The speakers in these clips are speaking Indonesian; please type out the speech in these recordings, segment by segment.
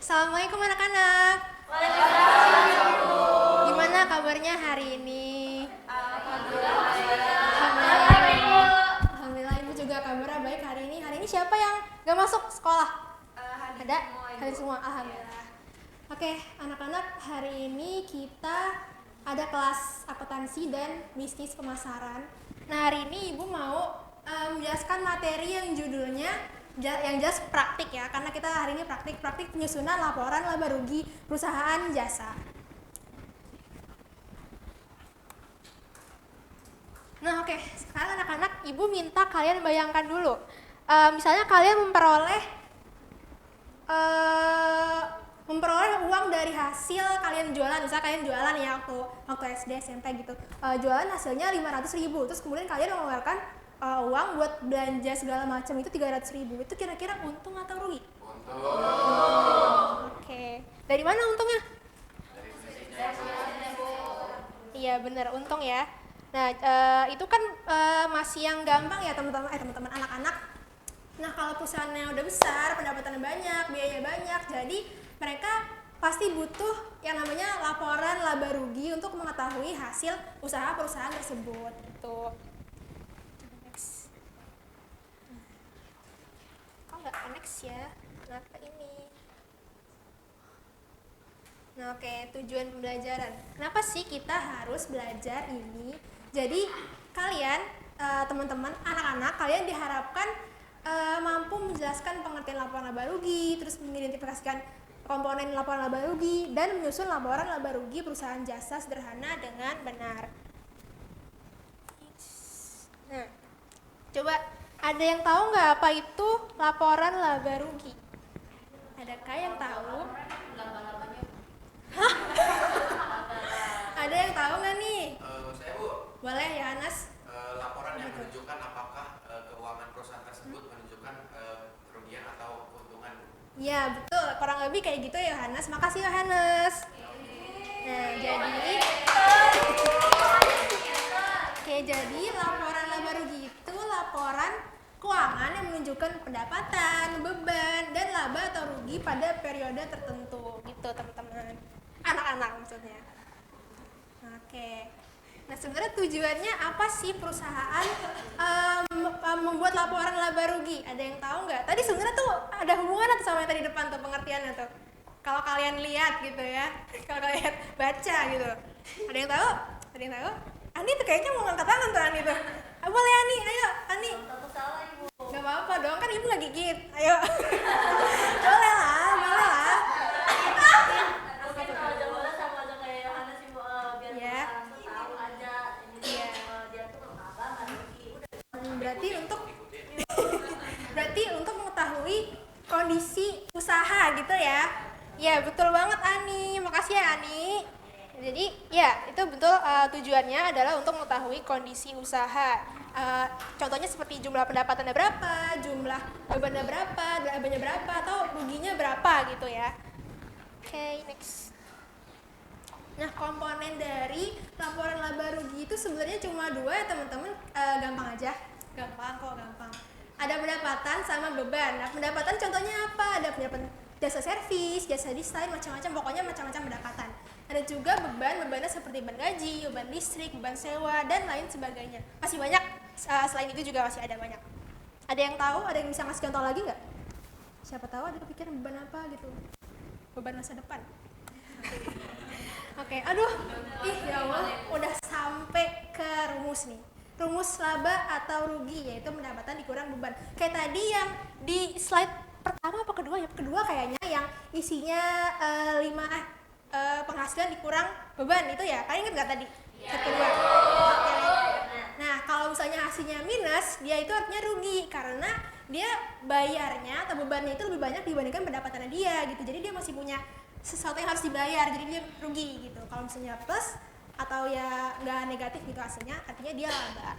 Assalamualaikum anak-anak. Waalaikumsalam. Gimana kabarnya hari ini? Alhamdulillah, Ibu juga kabarnya baik hari ini. Hari ini siapa yang gak masuk sekolah? Ada? Hadir semua, Alhamdulillah. Oke, anak-anak, hari ini kita ada kelas akuntansi dan bisnis pemasaran. Nah, hari ini Ibu mau menjelaskan materi yang judulnya yang jelas praktik ya, karena kita hari ini praktik penyusunan laporan laba rugi perusahaan jasa. Nah oke, sekarang anak-anak Ibu minta kalian bayangkan dulu, misalnya kalian memperoleh uang dari hasil kalian jualan, misalnya kalian jualan ya waktu SD SMP gitu, jualan hasilnya 500.000, terus kemudian kalian mengeluarkan uang buat belanja segala macam itu 300.000, itu kira-kira untung atau rugi? Untung. Oke, dari mana untungnya? Iya benar, untung ya. Nah itu kan masih yang gampang ya teman-teman anak-anak. Nah kalau perusahaannya udah besar, pendapatannya banyak, biayanya banyak, jadi mereka pasti butuh yang namanya laporan laba rugi untuk mengetahui hasil usaha perusahaan tersebut gitu. Nggak next ya, kenapa ini? Nah oke, tujuan pembelajaran. Kenapa sih kita harus belajar ini? Jadi kalian, teman-teman, anak-anak, kalian diharapkan mampu menjelaskan pengertian laporan laba rugi, terus mengidentifikasikan komponen laporan laba rugi, dan menyusun laporan laba rugi perusahaan jasa sederhana dengan benar. Nah, coba ada yang tahu nggak apa itu laporan laba rugi? Adakah yang tahu? Hah? Ada yang tahu nggak nih? Saya Bu. Boleh ya Anas? Laporan yang menunjukkan apakah keuangan perusahaan tersebut menunjukkan kerugian atau keuntungan. Ya betul, kurang lebih kayak gitu ya Yohanes. Makasih Yohanes. Nah jadi laporan laba rugi itu laporan keuangan yang menunjukkan pendapatan, beban, dan laba atau rugi pada periode tertentu gitu teman-teman, anak-anak maksudnya. Oke, nah sebenarnya tujuannya apa sih perusahaan membuat laporan laba rugi? Ada yang tahu nggak? Tadi sebenarnya tuh ada hubungan atau sama yang tadi depan tuh pengertiannya tuh? Kalau kalian lihat gitu ya, kalau kalian baca gitu, ada yang tahu? Ada yang tahu? Ani tuh kayaknya mau ngangkat tangan tuh Ani tuh. Boleh Ani, ayo Ani. Gak apa-apa dong, kan ibu lagi gigit. Ayo. Boleh lah. Berarti untuk mengetahui kondisi usaha gitu ya. Ya betul banget Ani, makasih ya Ani. Jadi ya itu betul, tujuannya adalah untuk mengetahui kondisi usaha. Contohnya seperti jumlah pendapatannya berapa, jumlah bebannya berapa, labanya berapa, atau ruginya berapa gitu ya. Oke, next. Nah komponen dari laporan laba rugi itu sebenarnya cuma 2 ya teman-teman, gampang aja, gampang. Ada pendapatan sama beban. Nah pendapatan contohnya apa? Ada pendapatan jasa servis, jasa desain, macam-macam, pokoknya macam-macam pendapatan. Ada juga bebannya seperti beban gaji, beban listrik, beban sewa, dan lain sebagainya. Masih banyak, selain itu juga masih ada banyak. Ada yang tahu? Ada yang bisa ngasih contoh lagi nggak? Siapa tahu ada kepikiran beban apa gitu? Beban masa depan. Oke, aduh, ya Allah, udah sampai ke rumus nih. Rumus laba atau rugi, yaitu pendapatan dikurang beban. Kayak tadi yang di slide pertama apa kedua ya? Kedua kayaknya, yang isinya 5 penghasilan dikurang beban itu ya. Kalian ingat nggak tadi? Kedua. Nah, kalau misalnya hasilnya minus, dia itu artinya rugi karena dia bayarnya atau bebannya itu lebih banyak dibandingkan pendapatannya dia gitu. Jadi dia masih punya sesuatu yang harus dibayar, jadi dia rugi gitu. Kalau misalnya plus atau ya nggak negatif gitu hasilnya, artinya dia laba.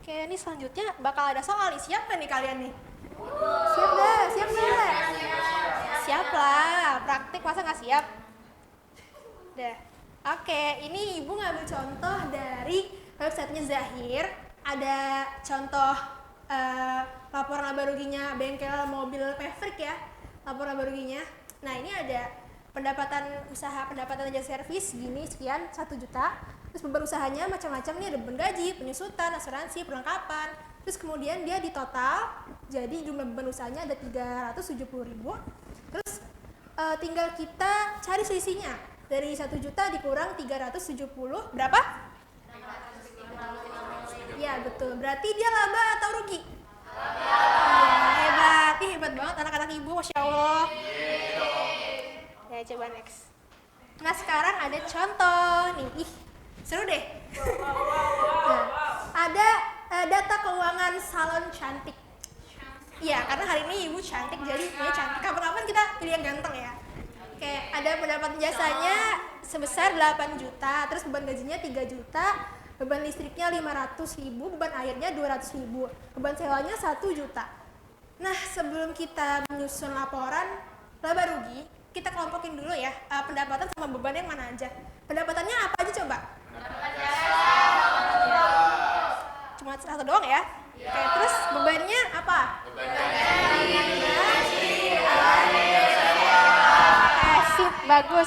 Oke, ini selanjutnya bakal ada soal nih. Siap nggak nih kalian nih? Siap dah. Siap lah, praktik masa nggak siap? Dah. Oke, ini ibu ngambil contoh dari websitenya Zahir. Ada contoh laporan laba ruginya bengkel mobil Maverick ya. lapor laba ruginya. Nah ini ada pendapatan usaha, pendapatan jasa servis gini sekian 1 juta. Terus beban usahanya macam-macam nih, ada beban gaji, penyusutan, asuransi, perlengkapan. Terus kemudian dia di total, jadi jumlah beban usahanya ada 370.000. Terus tinggal kita cari selisihnya. Dari 1 juta dikurang 370, berapa? Ya betul, berarti dia laba atau rugi? Hebat, hebat banget anak-anak ibu, Masya Allah. Ya coba next. Nah sekarang ada contoh nih, seru deh. Nah, ada data keuangan salon cantik. Iya, karena hari ini ibu cantik, jadi ini cantik. Kapan-kapan kita pilih yang ganteng ya. Oke, ada pendapatan jasanya sebesar 8 juta, terus beban gajinya 3 juta, beban listriknya 500.000, beban airnya 200.000, beban sewanya 1 juta. Nah, sebelum kita menyusun laporan laba rugi, kita kelompokin dulu ya, pendapatan sama beban yang mana aja. Pendapatannya apa aja coba? Cuma satu doang ya? Oke, terus bebannya apa? Sip, bagus.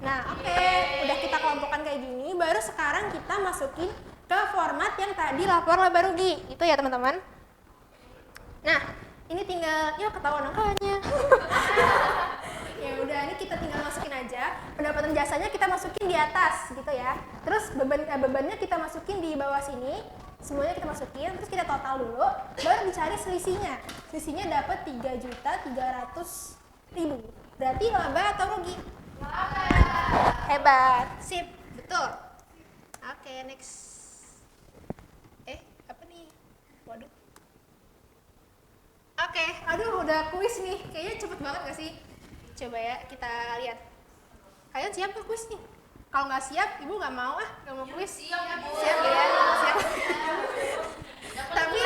Nah, oke, udah kita kelompokkan kayak gini, baru sekarang kita masukin ke format yang tadi lapor laba rugi. Itu ya, teman-teman. Nah, ini tinggal ya ketahuan angkanya. Ya udah, ini kita tinggal masukin aja. Pendapatan jasanya kita masukin di atas gitu ya. Terus bebannya kita masukin di bawah sini. Semuanya kita masukin, terus kita total dulu, baru dicari selisihnya. Selisihnya dapat 3.300.000. Berarti laba atau rugi? Laba. Hebat. Sip, betul. Oke, next. Apa nih? Waduh. Oke, aduh udah kuis nih. Kayaknya cepet banget gak sih? Coba ya kita lihat. Kalian siap ke kuis nih? Kalau nggak siap, ibu nggak mau nggak mau kuis. Siap ya. Siap. Tapi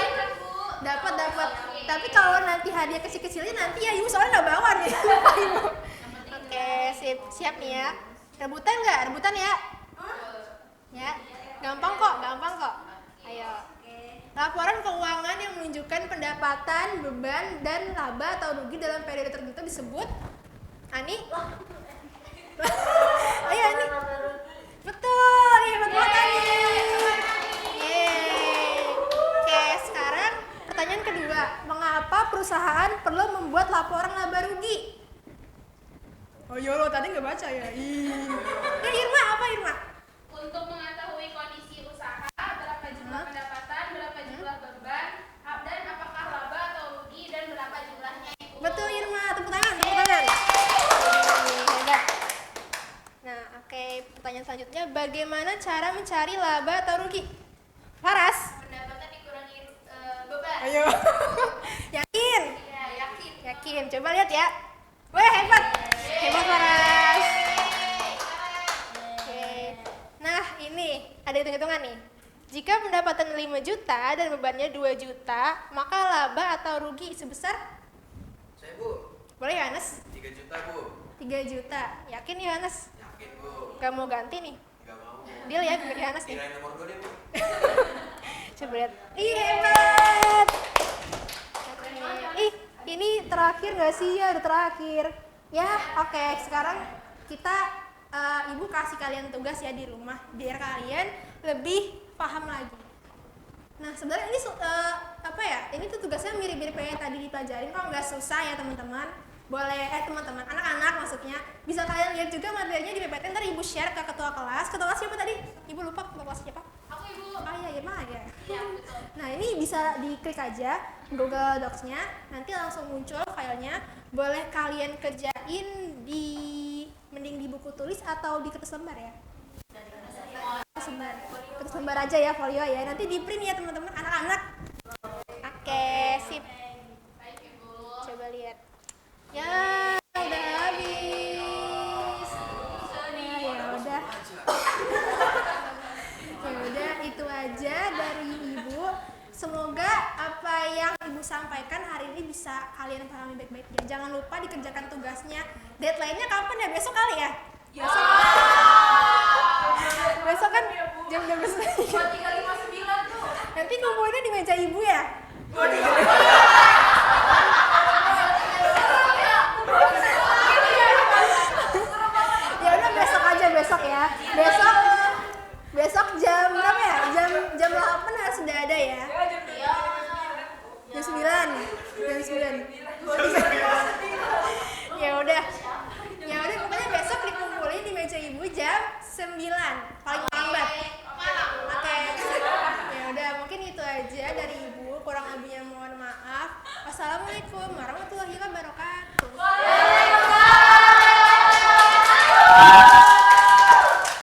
dapat. Tapi kalau nanti hadiah kecil-kecilnya nanti ya ibu soalnya nggak bawa nih. Ibu. Oke, siap nih ya. Rebutan nggak? Rebutan ya. Ya, gampang kok. Ayo. Laporan keuangan yang menunjukkan pendapatan, beban, dan laba atau rugi dalam periode tertentu disebut Ani. Ayo Ani. Betul, hebat banget Ani. Oke, sekarang pertanyaan kedua. Mengapa perusahaan perlu membuat laporan laba rugi? Oh iya lo tadi nggak baca ya? Ya Irma, apa Irma? Untuk mengetahui kondisi usaha, berapa jumlah pendapatan, berapa jumlah beban, dan apakah laba atau rugi, dan berapa jumlahnya itu. Betul Irma, tepuk tangan. Hebat. Nah, oke, pertanyaan selanjutnya, bagaimana cara mencari laba atau rugi? Faras? Pendapatan dikurangi beban. Ayo. Yakin? Ya, yakin. Yakin. Coba lihat ya. Wah, hebat. Hebat Faras. Oke. Nah, ini ada hitung-hitungan nih. Jika pendapatan 5 juta dan bebannya 2 juta, maka laba atau rugi sebesar? Saya Bu. Boleh Yohanes? 3 juta Bu. 3 juta. Yakin Yohanes? Yakin Bu. Gak mau ganti nih? Gak mau. Deal ya dengan Yohanes nih. Kirain nomor 2 deh Bu. Coba lihat. Ih, hebat. Ih, ini terakhir gak sih? Ya, udah terakhir. Ya, oke. Sekarang kita, ibu kasih kalian tugas ya di rumah, biar kalian lebih paham lagi. Nah, sebenarnya ini ini tuh tugasnya mirip-mirip kayak yang tadi dipelajarin. Kok nggak susah ya teman-teman? Boleh, teman-teman, anak-anak maksudnya. Bisa kalian lihat juga materinya di PPT, ntar ibu share ke ketua kelas. Ketua kelas siapa tadi? Ibu lupa ketua kelas siapa? Aku ibu. Oh iya, Irma ya. Iya, betul. Nah, ini bisa diklik aja Google Docs-nya, nanti langsung muncul filenya. Boleh kalian kerjain mending di buku tulis atau di kertas lembar ya? Kertas lembar aja ya, folio ya. Nanti di print ya teman-teman, anak-anak. Oke, sip. Baik, Ibu. Coba lihat. Ya, udah habis. Ya udah. Ya udah, itu aja dari Ibu. Semoga apa yang Ibu sampaikan hari ini bisa kalian pahami baik-baik ya. Jangan lupa dikerjakan tugasnya. Deadline-nya kapan ya? Besok kali ya? Besok. Besok kan jam 12. 2359 tuh. Nanti ngomongnya di meja Ibu ya? Ya udah. Ya udah pokoknya besok dikumpulin di meja ibu jam 9 paling lambat. Oke. Ya udah mungkin itu aja dari ibu, kurang lebihnya mohon maaf. Wassalamualaikum warahmatullahi wabarakatuh.